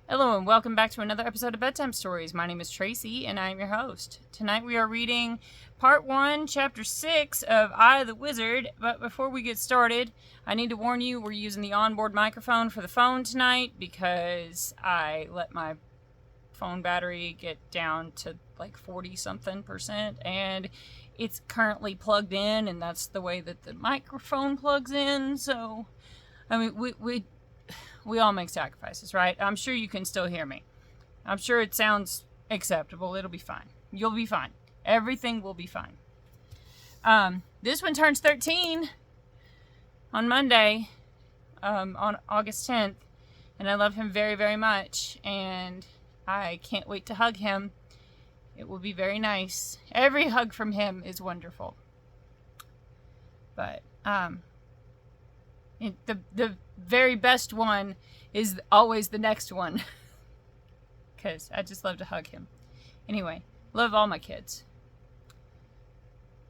Hello and welcome back to another episode of Bedtime Stories. My name is Tracy and I am your host. Tonight we are reading Part 1, Chapter 6 of I the Wizard. But before we get started, I need to warn you we're using the onboard microphone for the phone tonight because I let my phone battery get down to like 40-something% and it's currently plugged in, and that's the way that the microphone plugs in. So, I mean, we all make sacrifices, right? I'm sure you can still hear me. I'm sure it sounds acceptable. It'll be fine. You'll be fine. Everything will be fine. This one turns 13 on Monday, on August 10th, and I love him very, very much, and I can't wait to hug him. It will be very nice. Every hug from him is wonderful. But, the very best one is always the next one. Because I just love to hug him. Anyway, love all my kids.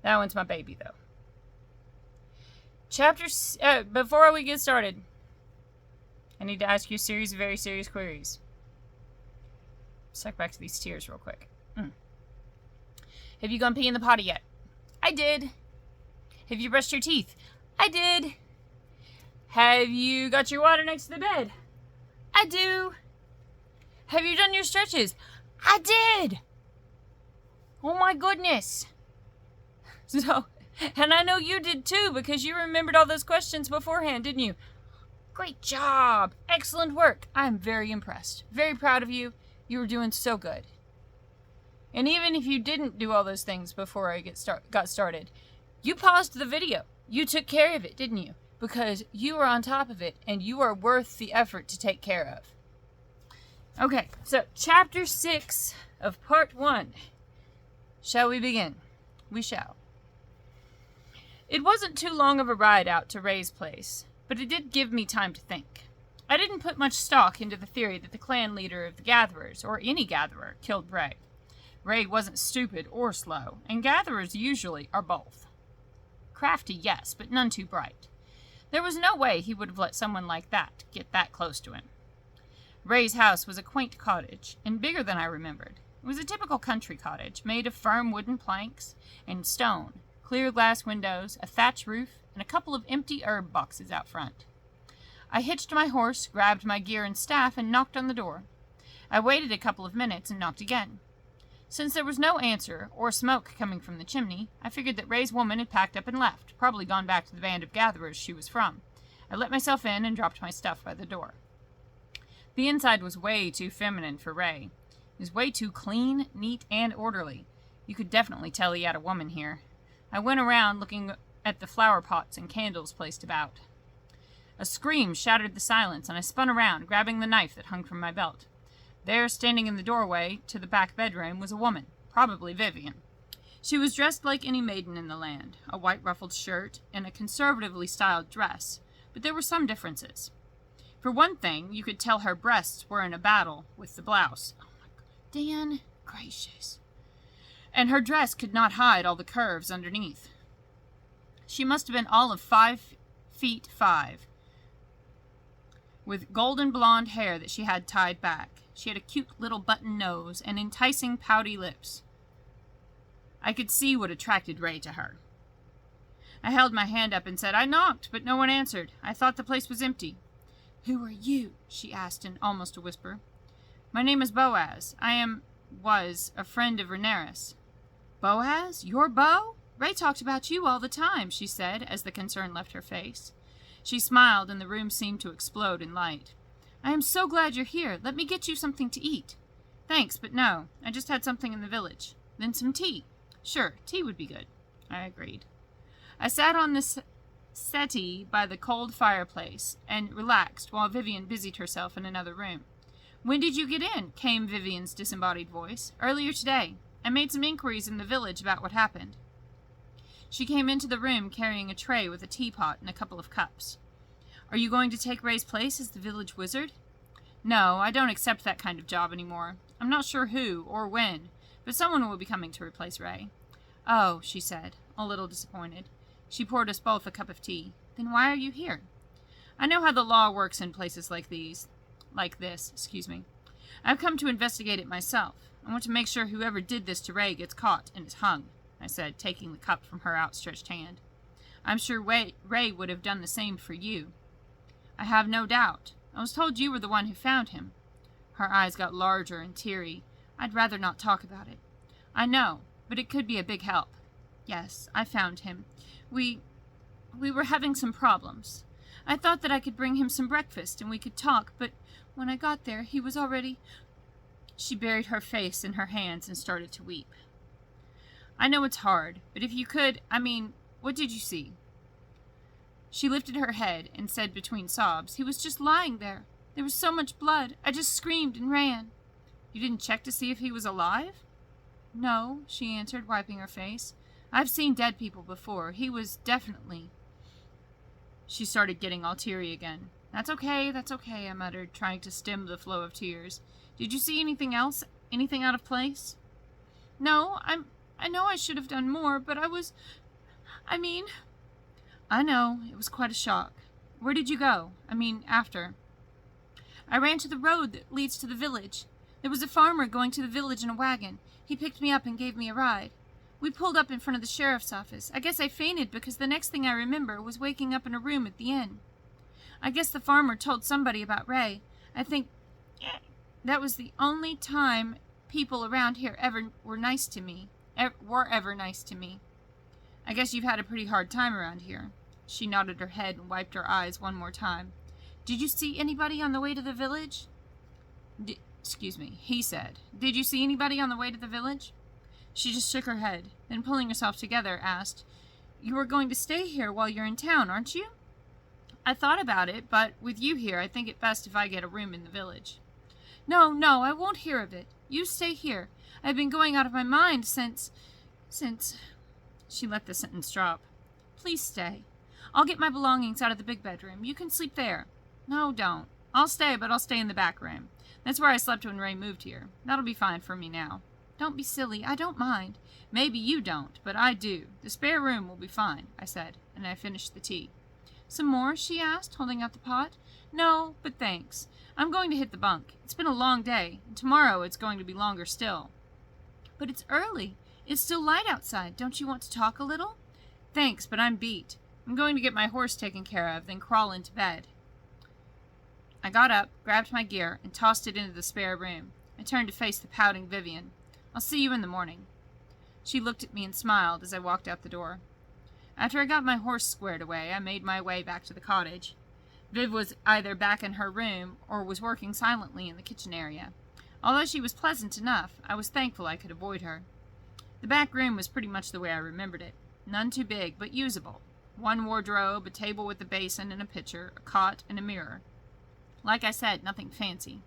That one's my baby, though. Before we get started, I need to ask you a series of very serious queries. Suck back to these tears real quick. Have you gone pee in the potty yet? I did. Have you brushed your teeth? I did. Have you got your water next to the bed? I do. Have you done your stretches? I did. Oh my goodness. So, and I know you did too, because you remembered all those questions beforehand, didn't you? Great job. Excellent work. I'm very impressed. Very proud of you. You were doing so good. And even if you didn't do all those things before I got started, you paused the video. You took care of it, didn't you? Because you are on top of it, and you are worth the effort to take care of. Okay, so Chapter 6 of Part 1. Shall we begin? We shall. It wasn't too long of a ride out to Ray's place, but it did give me time to think. I didn't put much stock into the theory that the clan leader of the Gatherers, or any gatherer, killed Ray. Ray wasn't stupid or slow, and gatherers usually are both. Crafty, yes, but none too bright. There was no way he would have let someone like that get that close to him. Ray's house was a quaint cottage, and bigger than I remembered. It was a typical country cottage, made of firm wooden planks and stone, clear glass windows, a thatch roof, and a couple of empty herb boxes out front. I hitched my horse, grabbed my gear and staff, and knocked on the door. I waited a couple of minutes and knocked again. Since there was no answer, or smoke coming from the chimney, I figured that Ray's woman had packed up and left, probably gone back to the band of gatherers she was from. I let myself in and dropped my stuff by the door. The inside was way too feminine for Ray. It was way too clean, neat, and orderly. You could definitely tell he had a woman here. I went around looking at the flower pots and candles placed about. A scream shattered the silence, and I spun around, grabbing the knife that hung from my belt. There, standing in the doorway to the back bedroom, was a woman, probably Vivian. She was dressed like any maiden in the land, a white ruffled shirt and a conservatively styled dress, but there were some differences. For one thing, you could tell her breasts were in a battle with the blouse. Oh my God, Dan, gracious. And her dress could not hide all the curves underneath. She must have been all of 5'5", with golden blonde hair that she had tied back. She had a cute little button nose and enticing pouty lips. I could see what attracted Ray to her. I held my hand up and said, "I knocked, but no one answered. I thought the place was empty." "Who are you?" she asked in almost a whisper. "My name is Boaz. Was a friend of Rhaenyra's." "Boaz? Your Beau? Ray talked about you all the time," she said, as the concern left her face. She smiled, and the room seemed to explode in light. "I am so glad you're here. Let me get you something to eat." "Thanks, but no. I just had something in the village." "Then some tea." "Sure, tea would be good." I agreed. I sat on the settee by the cold fireplace and relaxed while Vivian busied herself in another room. "When did you get in?" came Vivian's disembodied voice. "Earlier today. I made some inquiries in the village about what happened." She came into the room carrying a tray with a teapot and a couple of cups. "Are you going to take Ray's place as the village wizard?" "No, I don't accept that kind of job anymore. I'm not sure who or when, but someone will be coming to replace Ray." "Oh," she said, a little disappointed. She poured us both a cup of tea. "Then why are you here?" "I know how the law works in places like this. I've come to investigate it myself. I want to make sure whoever did this to Ray gets caught and is hung, I said, taking the cup from her outstretched hand. I'm sure Ray would have done the same for you. I have no doubt. I was told you were the one who found him. Her eyes got larger and teary. I'd rather not talk about it. I know, but it could be a big help. Yes, I found him. We were having some problems. I thought that I could bring him some breakfast and we could talk, but when I got there, he was already... She buried her face in her hands and started to weep. I know it's hard, but if you could, what did you see? She lifted her head and said between sobs, he was just lying there. There was so much blood. I just screamed and ran. You didn't check to see if he was alive? No, she answered, wiping her face. I've seen dead people before. He was definitely... She started getting all teary again. That's okay, I muttered, trying to stem the flow of tears. Did you see anything else? Anything out of place? No, I know I should have done more, but I know, it was quite a shock. Where did you go? After. I ran to the road that leads to the village. There was a farmer going to the village in a wagon. He picked me up and gave me a ride. We pulled up in front of the sheriff's office. I guess I fainted because the next thing I remember was waking up in a room at the inn. I guess the farmer told somebody about Ray. I think that was the only time people around here ever were nice to me. I guess you've had a pretty hard time around here. She nodded her head and wiped her eyes one more time. Did you see anybody on the way to the village? He said. Did you see anybody on the way to the village? She just shook her head, then pulling herself together, asked, You are going to stay here while you're in town, aren't you? I thought about it, but with you here, I think it best if I get a room in the village. No, I won't hear of it. You stay here. I've been going out of my mind since... She let the sentence drop. Please stay. I'll get my belongings out of the big bedroom. You can sleep there. No, don't. I'll stay, but I'll stay in the back room. That's where I slept when Ray moved here. That'll be fine for me now. Don't be silly. I don't mind. Maybe you don't, but I do. The spare room will be fine, I said, and I finished the tea. Some more? She asked, holding out the pot. No, but thanks. I'm going to hit the bunk. It's been a long day, and tomorrow it's going to be longer still. But it's early. It's still light outside. Don't you want to talk a little? Thanks, but I'm beat. I'm going to get my horse taken care of, then crawl into bed. I got up, grabbed my gear, and tossed it into the spare room. I turned to face the pouting Vivian. I'll see you in the morning. She looked at me and smiled as I walked out the door. After I got my horse squared away, I made my way back to the cottage. Viv was either back in her room or was working silently in the kitchen area. Although she was pleasant enough, I was thankful I could avoid her. The back room was pretty much the way I remembered it. None too big, but usable. One wardrobe, a table with a basin and a pitcher, a cot, and a mirror. Like I said, nothing fancy.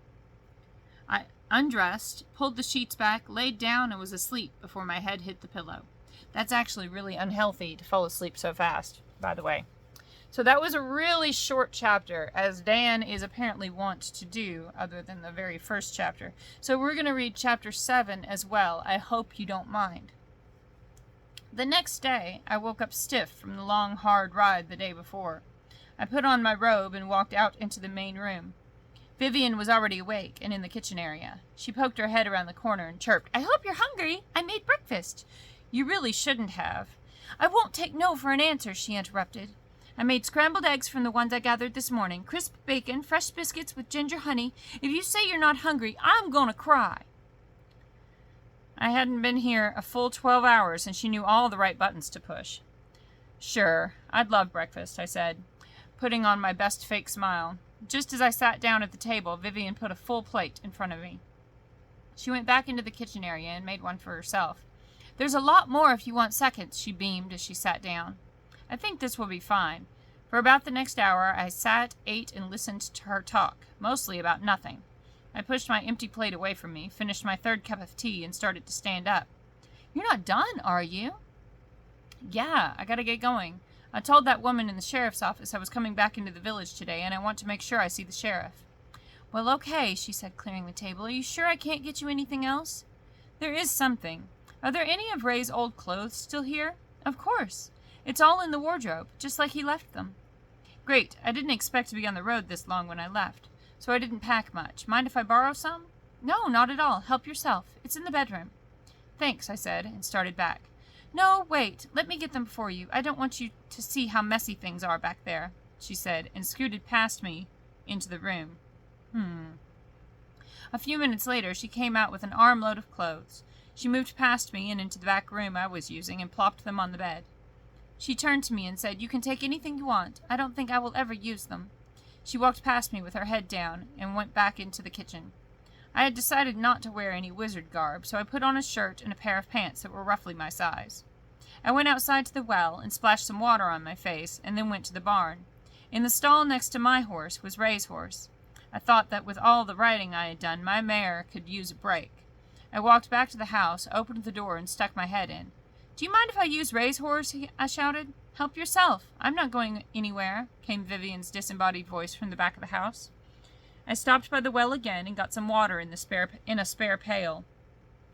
I undressed, pulled the sheets back, laid down, and was asleep before my head hit the pillow. That's actually really unhealthy to fall asleep so fast, by the way. So that was a really short chapter, as Dan is apparently wont to do, other than the very first chapter. So we're going to read chapter 7 as well. I hope you don't mind. The next day, I woke up stiff from the long, hard ride the day before. I put on my robe and walked out into the main room. Vivian was already awake and in the kitchen area. She poked her head around the corner and chirped, I hope you're hungry. I made breakfast. You really shouldn't have. I won't take no for an answer, she interrupted. I made scrambled eggs from the ones I gathered this morning, crisp bacon, fresh biscuits with ginger honey. If you say you're not hungry, I'm going to cry. I hadn't been here a full 12 hours, and she knew all the right buttons to push. Sure, I'd love breakfast, I said, putting on my best fake smile. Just as I sat down at the table, Vivian put a full plate in front of me. She went back into the kitchen area and made one for herself. There's a lot more if you want seconds, she beamed as she sat down. I think this will be fine. For about the next hour, I sat, ate, and listened to her talk, mostly about nothing. I pushed my empty plate away from me, finished my third cup of tea, and started to stand up. You're not done, are you? Yeah, I gotta get going. I told that woman in the sheriff's office I was coming back into the village today, and I want to make sure I see the sheriff. Well, okay, she said, clearing the table. Are you sure I can't get you anything else? There is something. Are there any of Ray's old clothes still here? Of course. It's all in the wardrobe, just like he left them. Great. I didn't expect to be on the road this long when I left, so I didn't pack much. Mind if I borrow some? No, not at all. Help yourself. It's in the bedroom. Thanks, I said, and started back. No, wait. Let me get them for you. I don't want you to see how messy things are back there, she said, and scooted past me into the room. A few minutes later, she came out with an armload of clothes. She moved past me and into the back room I was using and plopped them on the bed. She turned to me and said, "You can take anything you want. I don't think I will ever use them." She walked past me with her head down and went back into the kitchen. I had decided not to wear any wizard garb, so I put on a shirt and a pair of pants that were roughly my size. I went outside to the well and splashed some water on my face and then went to the barn. In the stall next to my horse was Ray's horse. I thought that with all the riding I had done, my mare could use a break. I walked back to the house, opened the door, and stuck my head in. "Do you mind if I use Ray's horse?" I shouted. "Help yourself. I'm not going anywhere," came Vivian's disembodied voice from the back of the house. I stopped by the well again and got some water in a spare pail.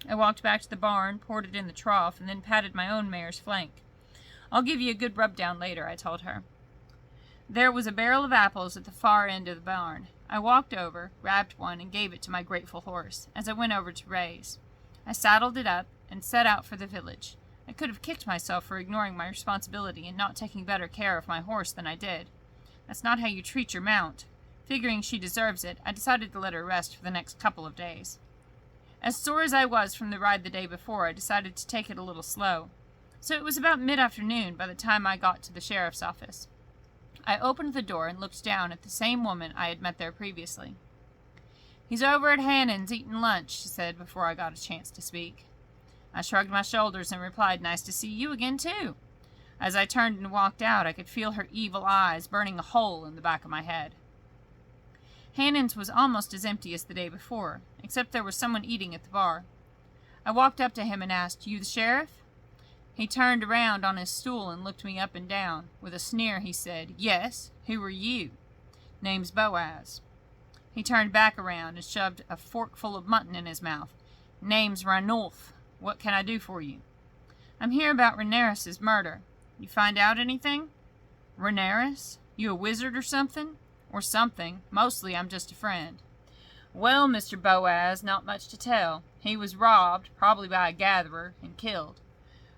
I walked back to the barn, poured it in the trough, and then patted my own mare's flank. "I'll give you a good rub-down later," I told her. There was a barrel of apples at the far end of the barn. I walked over, grabbed one, and gave it to my grateful horse, as I went over to Ray's. I saddled it up and set out for the village. I could have kicked myself for ignoring my responsibility and not taking better care of my horse than I did. That's not how you treat your mount. Figuring she deserves it, I decided to let her rest for the next couple of days. As sore as I was from the ride the day before, I decided to take it a little slow. So it was about mid-afternoon by the time I got to the sheriff's office. I opened the door and looked down at the same woman I had met there previously. "He's over at Hannon's eating lunch," she said before I got a chance to speak. I shrugged my shoulders and replied, "Nice to see you again, too." As I turned and walked out, I could feel her evil eyes burning a hole in the back of my head. Hannon's was almost as empty as the day before, except there was someone eating at the bar. I walked up to him and asked, "You the sheriff?" He turned around on his stool and looked me up and down. With a sneer, he said, "Yes, who are you?" "Name's Boaz." He turned back around and shoved a forkful of mutton in his mouth. "Name's Ranulph. What can I do for you?" "I'm here about Rhaenyra's murder. You find out anything?" "Rhaenyra? You a wizard or something?" "Or something. Mostly I'm just a friend." "Well, Mr. Boaz, not much to tell. He was robbed, probably by a gatherer, and killed.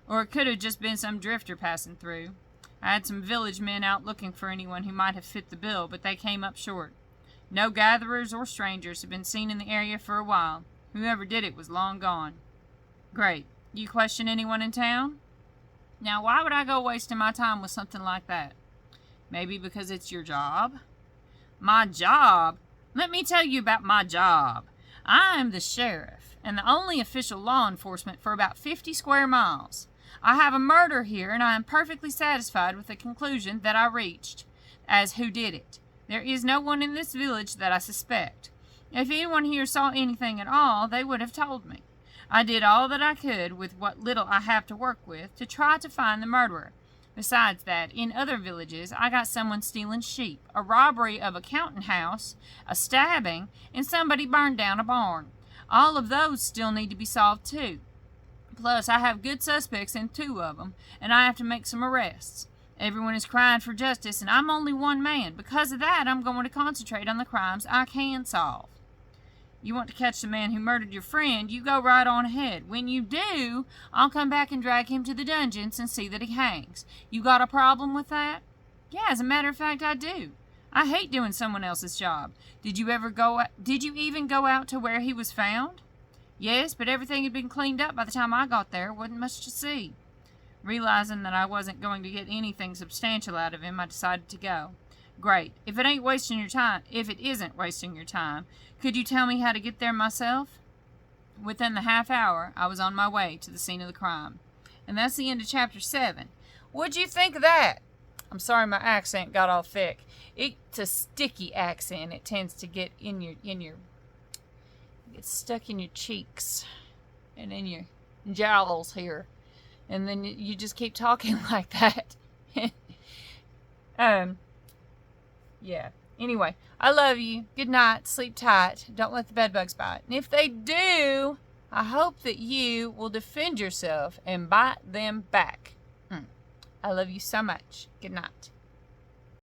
Or it could have just been some drifter passing through. I had some village men out looking for anyone who might have fit the bill, but they came up short. No gatherers or strangers have been seen in the area for a while. Whoever did it was long gone." "Great. You question anyone in town?" "Now, why would I go wasting my time with something like that?" "Maybe because it's your job." "My job? Let me tell you about my job. I am the sheriff, and the only official law enforcement for about 50 square miles. I have a murder here, and I am perfectly satisfied with the conclusion that I reached as who did it. There is no one in this village that I suspect. If anyone here saw anything at all, they would have told me. I did all that I could with what little I have to work with to try to find the murderer. Besides that, in other villages, I got someone stealing sheep, a robbery of a counting house, a stabbing, and somebody burned down a barn. All of those still need to be solved too. Plus, I have good suspects in 2 of them, and I have to make some arrests. Everyone is crying for justice, and I'm only one man. Because of that, I'm going to concentrate on the crimes I can solve." "You want to catch the man who murdered your friend, you go right on ahead. When you do, I'll come back and drag him to the dungeons and see that he hangs. You got a problem with that?" "Yeah, as a matter of fact, I do. I hate doing someone else's job. Did you even go out to where he was found?" "Yes, but everything had been cleaned up by the time I got there. Wasn't much to see." Realizing that I wasn't going to get anything substantial out of him, I decided to go. "Great. If it isn't wasting your time, could you tell me how to get there myself?" Within the half hour, I was on my way to the scene of the crime. And that's the end of chapter 7. What'd you think of that? I'm sorry my accent got all thick. It's a sticky accent. It tends to get gets stuck in your cheeks and in your jowls here. And then you just keep talking like that. Yeah. Anyway, I love you. Good night. Sleep tight. Don't let the bedbugs bite. And if they do, I hope that you will defend yourself and bite them back. I love you so much. Good night.